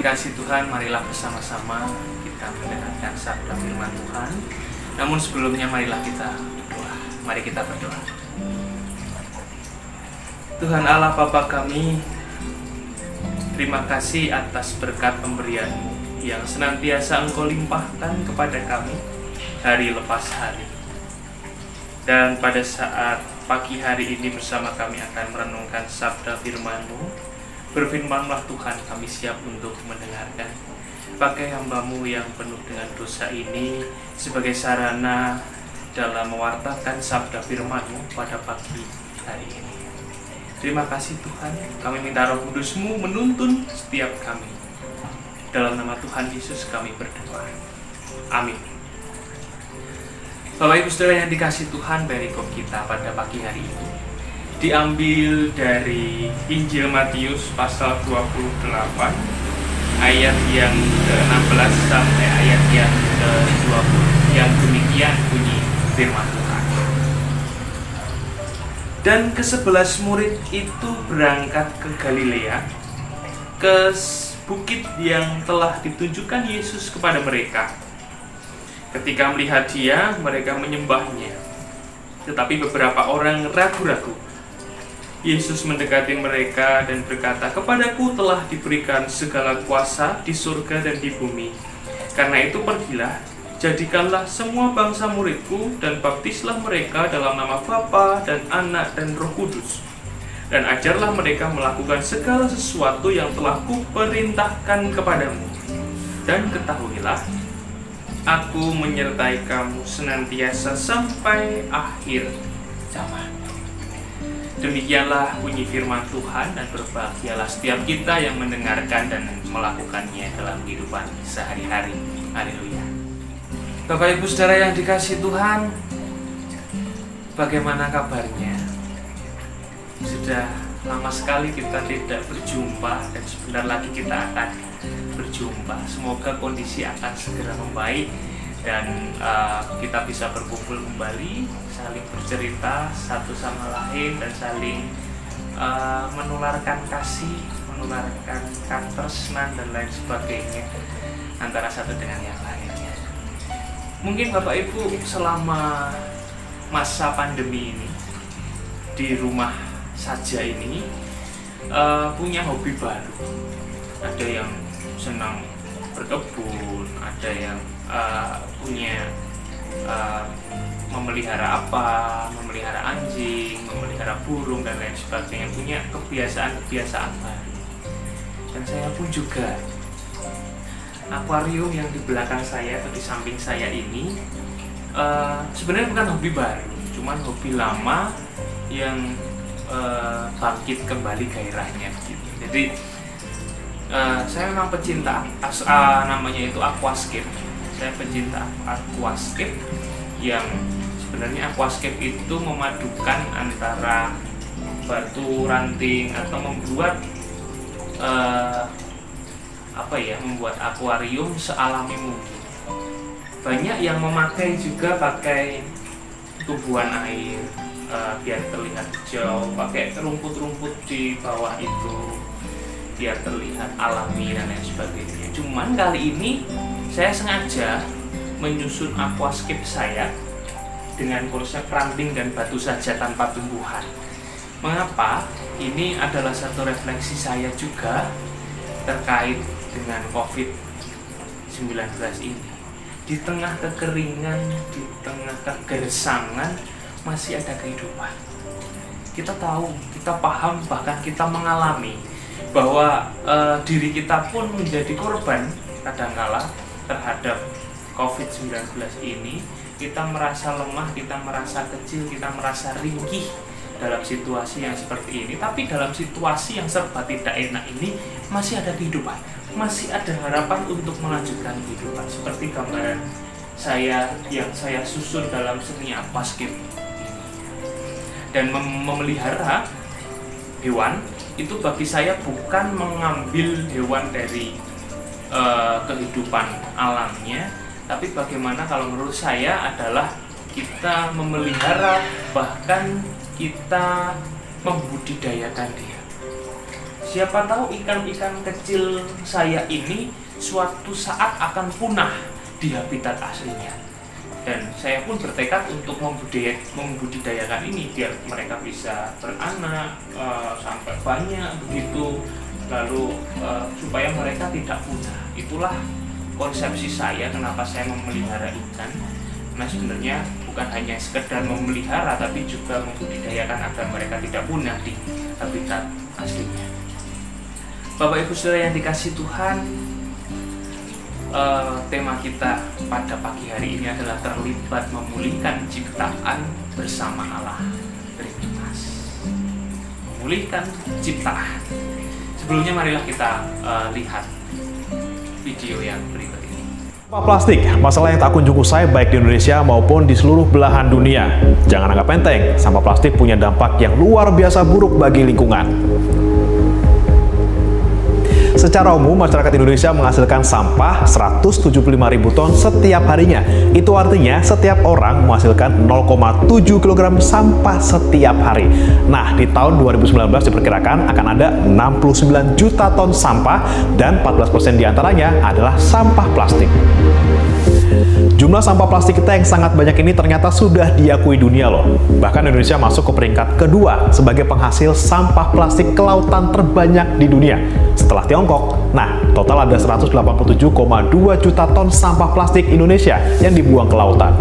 dikasihi Tuhan, marilah bersama-sama kita mendengarkan sabda firman Tuhan. Namun sebelumnya marilah kita berdoa. Mari kita berdoa. Tuhan Allah Bapa kami, terima kasih atas berkat pemberian-Mu yang senantiasa Engkau limpahkan kepada kami hari lepas hari. Dan pada saat pagi hari ini bersama kami akan merenungkan sabda firman-Mu. Berfirmanlah Tuhan, kami siap untuk mendengarkan. Pakai hamba-Mu yang penuh dengan dosa ini sebagai sarana dalam mewartakan sabda firman-Mu pada pagi hari ini. Terima kasih Tuhan, kami minta Roh Kudus-Mu menuntun setiap kami. Dalam nama Tuhan Yesus kami berdoa. Amin. Bapak Ibu Saudara yang dikasihi Tuhan, perikop kita pada pagi hari ini diambil dari Injil Matius pasal 28 ayat yang ke-16 sampai ayat yang ke-20. Yang demikian bunyi firman Tuhan. Dan ke-11 murid itu berangkat ke Galilea, ke bukit yang telah ditunjukkan Yesus kepada mereka. Ketika melihat Dia, mereka menyembahnya. Tetapi beberapa orang ragu-ragu. Yesus mendekati mereka dan berkata, "Kepadaku telah diberikan segala kuasa di surga dan di bumi. Karena itu pergilah, jadikanlah semua bangsa muridku dan baptislah mereka dalam nama Bapa dan Anak dan Roh Kudus. Dan ajarlah mereka melakukan segala sesuatu yang telah kuperintahkan kepadamu. Dan ketahuilah, Aku menyertai kamu senantiasa sampai akhir zaman." Demikianlah bunyi firman Tuhan, dan berbahagialah setiap kita yang mendengarkan dan melakukannya dalam kehidupan sehari-hari. Haleluya. Bapak Ibu Saudara yang dikasihi Tuhan, bagaimana kabarnya? Sudah lama sekali kita tidak berjumpa, dan sebentar lagi kita akan berjumpa. Semoga kondisi akan segera membaik dan kita bisa berkumpul kembali, saling bercerita satu sama lain, dan saling menularkan kasih, menularkan katresnan dan lain sebagainya antara satu dengan yang lainnya. Mungkin Bapak Ibu selama masa pandemi ini di rumah saja ini punya hobi baru. Ada yang senang berkebun, ada yang punya memelihara anjing, memelihara burung dan lain sebagainya, punya kebiasaan baru. Dan saya pun juga, akuarium yang di belakang saya atau di samping saya ini sebenarnya bukan hobi baru, cuman hobi lama yang bangkit kembali gairahnya gitu. Jadi saya memang pecinta namanya itu aquascape. Saya pecinta aquascape, yang sebenarnya aquascape itu memadukan antara batu ranting atau membuat membuat akuarium sealami mungkin. Banyak yang memakai juga pakai tumbuhan air biar terlihat hijau, pakai rumput-rumput di bawah itu biar terlihat alami dan lain sebagainya. Cuman kali ini saya sengaja menyusun aquascape saya dengan konsep ranting dan batu saja tanpa tumbuhan. Mengapa? Ini adalah satu refleksi saya juga terkait dengan COVID-19 ini. Di tengah kekeringan, di tengah kegersangan, masih ada kehidupan. Kita tahu, kita paham, bahkan kita mengalami bahwa diri kita pun menjadi korban kadangkala terhadap COVID-19 ini. Kita merasa lemah, kita merasa kecil, kita merasa ringkih dalam situasi yang seperti ini. Tapi dalam situasi yang serba tidak enak ini masih ada kehidupan, masih ada harapan untuk melanjutkan kehidupan. Seperti gambaran saya yang saya susun dalam seni aquascape ini. Dan memelihara hewan itu bagi saya bukan mengambil hewan dari kehidupan alamnya, tapi bagaimana kalau menurut saya adalah kita memelihara, bahkan kita membudidayakan dia. Siapa tahu ikan-ikan kecil saya ini suatu saat akan punah di habitat aslinya. Dan saya pun bertekad untuk membudidayakan ini biar mereka bisa beranak sampai banyak begitu, lalu supaya mereka tidak punah. Itulah konsepsi saya kenapa saya memelihara ikan. Nah, sebenarnya bukan hanya sekedar memelihara, tapi juga membudidayakan agar mereka tidak punah di habitat aslinya. Bapak Ibu Saudara yang dikasihi Tuhan, tema kita pada pagi hari ini adalah terlibat memulihkan ciptaan bersama Allah Trinitas. Memulihkan ciptaan. Sebelumnya marilah kita lihat video yang berikut ini. Sampah plastik, masalah yang tak kunjung usai baik di Indonesia maupun di seluruh belahan dunia. Jangan anggap enteng, sampah plastik punya dampak yang luar biasa buruk bagi lingkungan. Secara umum, masyarakat Indonesia menghasilkan sampah 175.000 ton setiap harinya. Itu artinya setiap orang menghasilkan 0,7 kg sampah setiap hari. Nah, di tahun 2019 diperkirakan akan ada 69 juta ton sampah dan 14% diantaranya adalah sampah plastik. Jumlah sampah plastik kita yang sangat banyak ini ternyata sudah diakui dunia loh. Bahkan Indonesia masuk ke peringkat kedua sebagai penghasil sampah plastik ke lautan terbanyak di dunia setelah Tiongkok. Nah, total ada 187,2 juta ton sampah plastik Indonesia yang dibuang ke lautan.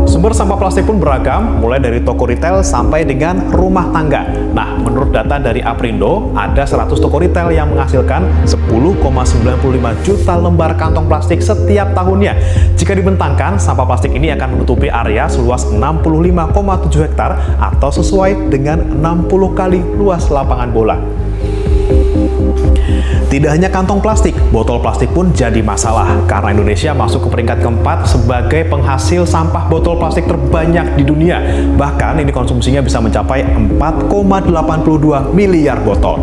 Sumber sampah plastik pun beragam, mulai dari toko retail sampai dengan rumah tangga. Nah, menurut data dari Aprindo, ada 100 toko retail yang menghasilkan 10,95 juta lembar kantong plastik setiap tahunnya. Jika dibentangkan, sampah plastik ini akan menutupi area seluas 65,7 hektar atau sesuai dengan 60 kali luas lapangan bola. Tidak hanya kantong plastik, botol plastik pun jadi masalah karena Indonesia masuk ke peringkat keempat sebagai penghasil sampah botol plastik terbanyak di dunia. Bahkan ini konsumsinya bisa mencapai 4,82 miliar botol.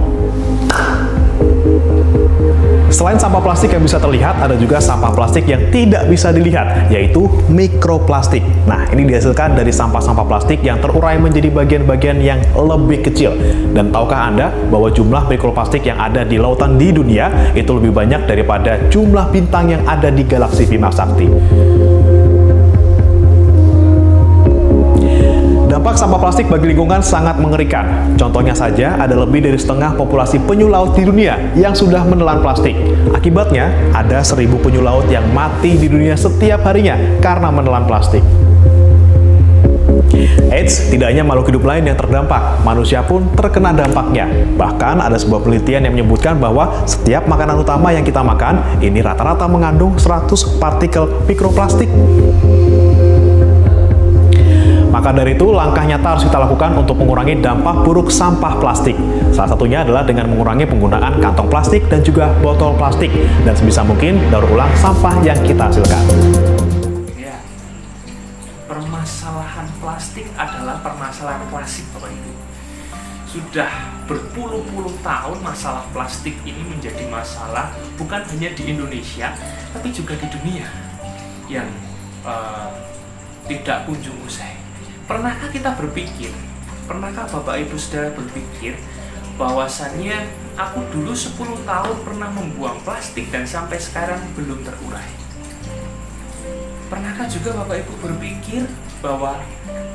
Selain sampah plastik yang bisa terlihat, ada juga sampah plastik yang tidak bisa dilihat, yaitu mikroplastik. Nah, ini dihasilkan dari sampah-sampah plastik yang terurai menjadi bagian-bagian yang lebih kecil. Dan tahukah Anda bahwa jumlah mikroplastik yang ada di lautan di dunia itu lebih banyak daripada jumlah bintang yang ada di galaksi Bima Sakti? Dampak sampah plastik bagi lingkungan sangat mengerikan. Contohnya saja, ada lebih dari setengah populasi penyu laut di dunia yang sudah menelan plastik. Akibatnya, ada 1.000 penyu laut yang mati di dunia setiap harinya karena menelan plastik. Eits, tidak hanya makhluk hidup lain yang terdampak, manusia pun terkena dampaknya. Bahkan ada sebuah penelitian yang menyebutkan bahwa setiap makanan utama yang kita makan, ini rata-rata mengandung 100 partikel mikroplastik. Maka dari itu, langkah nyata harus kita lakukan untuk mengurangi dampak buruk sampah plastik. Salah satunya adalah dengan mengurangi penggunaan kantong plastik dan juga botol plastik. Dan sebisa mungkin daur ulang sampah yang kita hasilkan. Ya, permasalahan plastik adalah permasalahan klasik, Bapak Ibu. Sudah berpuluh-puluh tahun masalah plastik ini menjadi masalah bukan hanya di Indonesia, tapi juga di dunia yang tidak kunjung usai. Pernahkah kita berpikir, pernahkah Bapak Ibu Saudara berpikir bahwasannya aku dulu 10 tahun pernah membuang plastik dan sampai sekarang belum terurai? Pernahkah juga Bapak Ibu berpikir bahwa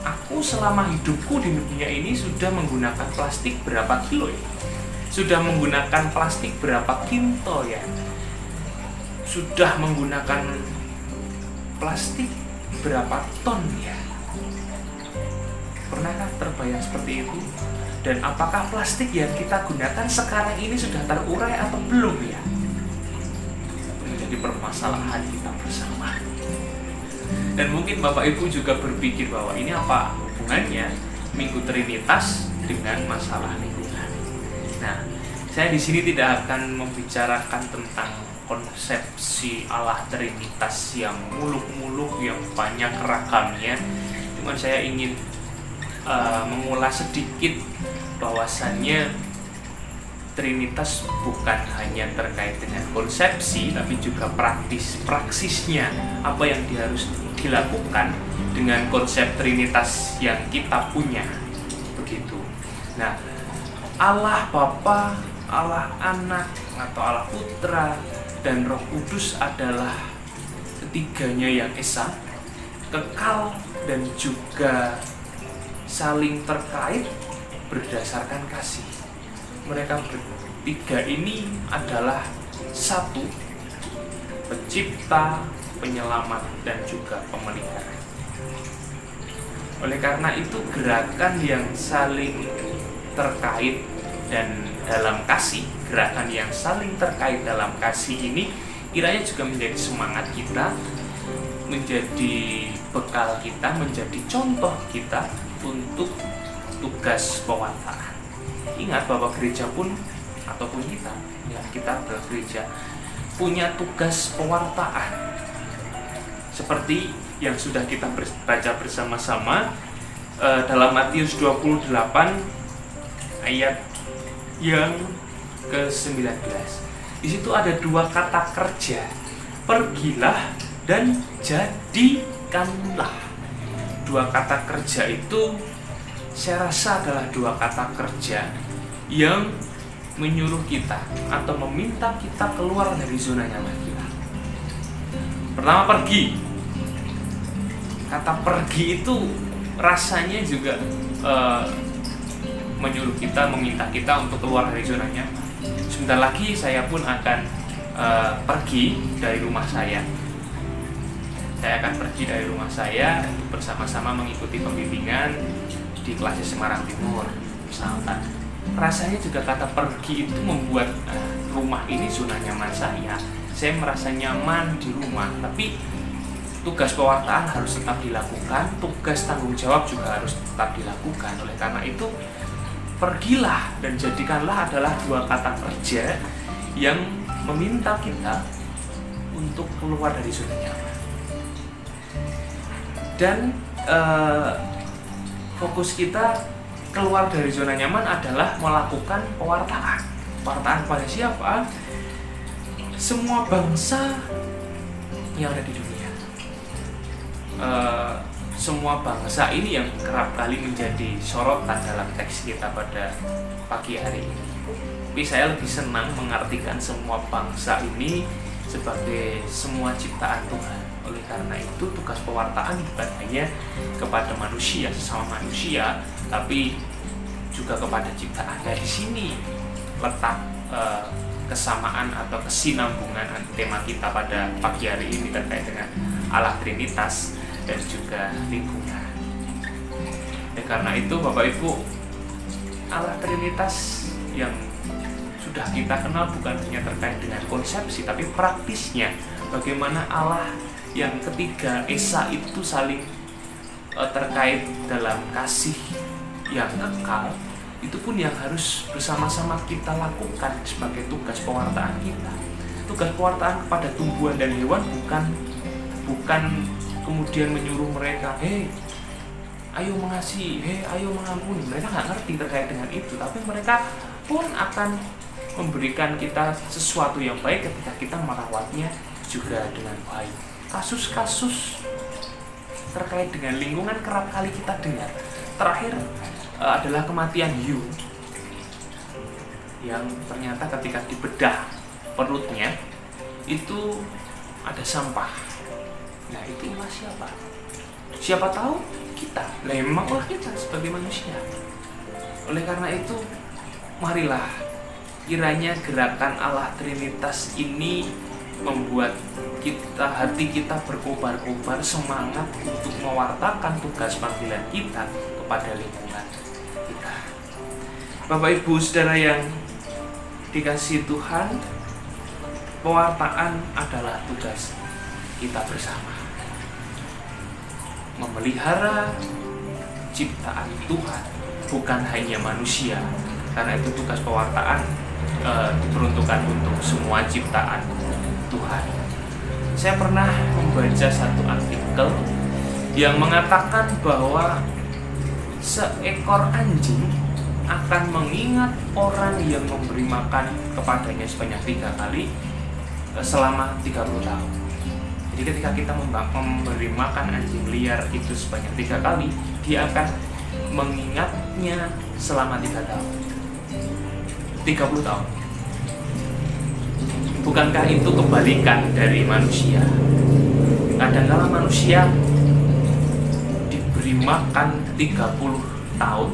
aku selama hidupku di dunia ini sudah menggunakan plastik berapa kilo ya? Sudah menggunakan plastik berapa kintal ya? Sudah menggunakan plastik berapa ton ya? Pernahkah terbayang seperti itu? Dan apakah plastik yang kita gunakan sekarang ini sudah terurai atau belum ya? Menjadi permasalahan kita bersama. Dan mungkin Bapak Ibu juga berpikir bahwa ini apa hubungannya Minggu Trinitas dengan masalah lingkungan. Nah, saya di sini tidak akan membicarakan tentang konsepsi Allah Trinitas yang muluk-muluk, yang banyak ragamnya. Cuman saya ingin mengulas sedikit bahwasannya Trinitas bukan hanya terkait dengan konsepsi, tapi juga praksisnya, apa yang harus dilakukan dengan konsep Trinitas yang kita punya, begitu. Nah, Allah Bapa, Allah Anak, atau Allah Putra, dan Roh Kudus adalah ketiganya yang esa, kekal, dan juga saling terkait berdasarkan kasih. Mereka bertiga ini adalah satu, pencipta, penyelamat, dan juga pemelihara. Oleh karena itu, gerakan yang saling terkait dan dalam kasih, gerakan yang saling terkait dalam kasih ini kiranya juga menjadi semangat kita, menjadi bekal kita, menjadi contoh kita untuk tugas pewartaan. Ingat bahwa gereja pun ataupun kita, ya kita bergereja punya tugas pewartaan. Seperti yang sudah kita baca bersama-sama dalam Matius 28 ayat yang ke-19. Di situ ada dua kata kerja, pergilah dan jadikanlah. Dua kata kerja itu saya rasa adalah dua kata kerja yang menyuruh kita atau meminta kita keluar dari zona nyaman kita. Pertama, pergi. Kata pergi itu rasanya juga menyuruh kita, meminta kita untuk keluar dari zona nyaman. Sebentar lagi saya pun akan pergi dari rumah saya. Saya akan pergi dari rumah saya untuk bersama-sama mengikuti pembimbingan di kelas Semarang Timur, misalkan. Rasanya juga kata pergi itu membuat rumah ini zona nyaman saya. Saya merasa nyaman di rumah, tapi tugas pewartaan harus tetap dilakukan, tugas tanggung jawab juga harus tetap dilakukan. Oleh karena itu, pergilah dan jadikanlah adalah dua kata kerja yang meminta kita untuk keluar dari zona nyaman. Dan fokus kita keluar dari zona nyaman adalah melakukan pewartaan. Pewartaan pada siapa? Semua bangsa yang ada di dunia. Semua bangsa ini yang kerap kali menjadi sorotan dalam teks kita pada pagi hari ini. Tapi saya lebih senang mengartikan semua bangsa ini sebagai semua ciptaan Tuhan. Oleh karena itu, tugas pewartaan bukan hanya kepada manusia, sesama manusia, tapi juga kepada ciptaan. Dari sini letak kesamaan atau kesinambungan tema kita pada pagi hari ini terkait dengan Allah Trinitas dan juga lingkungan. Karena itu, Bapak Ibu, Allah Trinitas yang sudah kita kenal bukan hanya terkait dengan konsepsi, tapi praktisnya. Bagaimana Allah yang ketiga, Esa, itu saling terkait dalam kasih yang kekal. Itu pun yang harus bersama-sama kita lakukan sebagai tugas pewartaan kita. Tugas pewartaan kepada tumbuhan dan hewan bukan kemudian menyuruh mereka, hei, ayo mengasihi, ayo mengampuni. Mereka nggak ngerti terkait dengan itu, tapi mereka pun akan memberikan kita sesuatu yang baik ketika kita merawatnya juga dengan baik. Kasus-kasus terkait dengan lingkungan kerap kali kita dengar. Terakhir adalah kematian hiu yang ternyata ketika dibedah perutnya itu ada sampah. Nah, itulah siapa? Siapa tahu kita. Lah, memanglah kita sebagai manusia. Oleh karena itu, marilah kiranya gerakan Allah Trinitas ini membuat hati kita berkobar-kobar, semangat untuk mewartakan tugas panggilan kita kepada lingkungan kita. Bapak Ibu Saudara yang dikasihi Tuhan, pewartaan adalah tugas kita bersama. Memelihara ciptaan Tuhan, bukan hanya manusia, karena itu tugas pewartaan diperuntukkan untuk semua ciptaan Tuhan. Saya pernah membaca satu artikel yang mengatakan bahwa seekor anjing akan mengingat orang yang memberi makan kepadanya sebanyak 3 kali selama 30 tahun. Jadi ketika kita memberi makan anjing liar itu sebanyak 3 kali, dia akan mengingatnya selama 3 tahun, 30 tahun. Bukankah itu kebalikan dari manusia? Kadang-kala manusia diberi makan 30 tahun,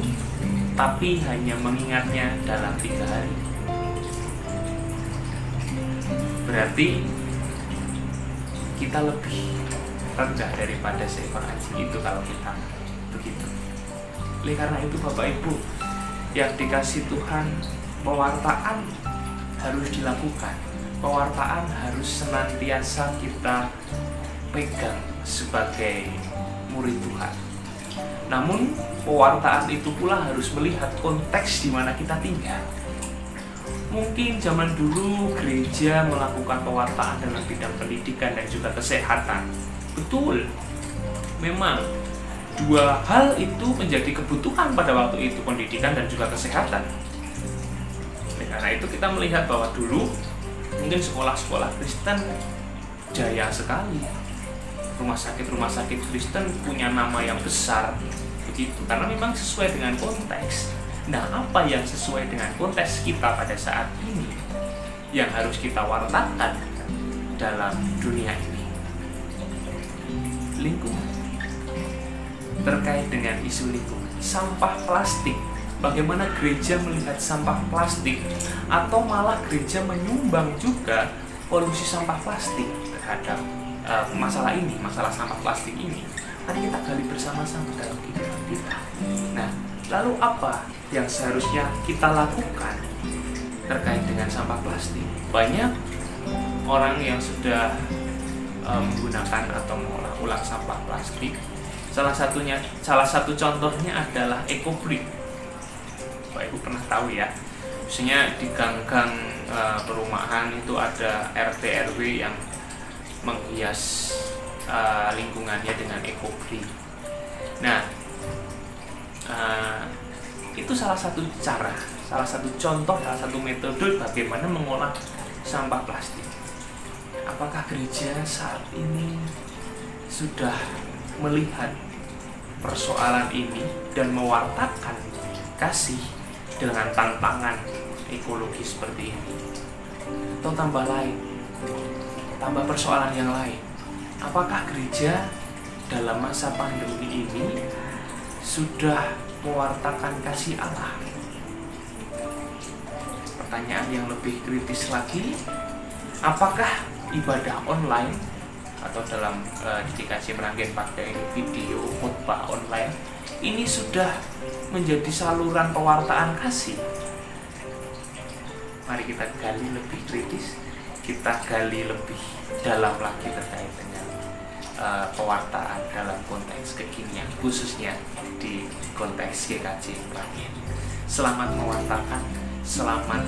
tapi hanya mengingatnya dalam 3 hari. Berarti kita lebih rendah daripada seekor anjing itu kalau kita begitu. Oleh karena itu Bapak Ibu yang dikasih Tuhan, pewartaan harus dilakukan. Pewartaan harus senantiasa kita pegang sebagai murid Tuhan. Namun pewartaan itu pula harus melihat konteks di mana kita tinggal. Mungkin zaman dulu gereja melakukan pewartaan dalam bidang pendidikan dan juga kesehatan. Betul, memang 2 hal itu menjadi kebutuhan pada waktu itu, pendidikan dan juga kesehatan. Karena itu kita melihat bahwa dulu mungkin sekolah-sekolah Kristen jaya sekali. Rumah sakit Kristen punya nama yang besar begitu, karena memang sesuai dengan konteks. Nah, apa yang sesuai dengan konteks kita pada saat ini yang harus kita wartakan dalam dunia ini? Lingkungan. Terkait dengan isu lingkungan, sampah plastik. Bagaimana gereja melihat sampah plastik, atau malah gereja menyumbang juga polusi sampah plastik terhadap masalah ini, masalah sampah plastik ini. Mari kita gali bersama-sama dalam kehidupan kita. Nah, lalu apa yang seharusnya kita lakukan terkait dengan sampah plastik? Banyak orang yang sudah menggunakan atau mengolah ulang sampah plastik. Salah satu contohnya adalah EcoBrick. Bapak Ibu pernah tahu ya, biasanya di gang-gang perumahan itu ada RT RW yang menghias lingkungannya dengan EcoBrick. Nah, itu salah satu cara, salah satu contoh, salah satu metode bagaimana mengolah sampah plastik. Apakah gereja saat ini sudah melihat persoalan ini dan mewartakan kasih dengan tantangan ekologi seperti ini? Atau tambah persoalan yang lain, apakah gereja dalam masa pandemi ini sudah mewartakan kasih Allah? Pertanyaan yang lebih kritis lagi, apakah ibadah online atau dalam dikasih Meranggen pakai video khotbah online ini sudah menjadi saluran pewartaan kasih? Mari kita gali lebih kritis, kita gali lebih dalam lagi terkait dengan pewartaan dalam konteks kekinian, khususnya di konteks GKJ Meranggen. Selamat mewartakan, selamat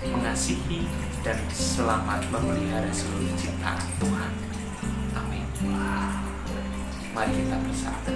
mengasihi, dan selamat memelihara seluruh ciptaan Tuhan. Amin. Mari kita bersatu.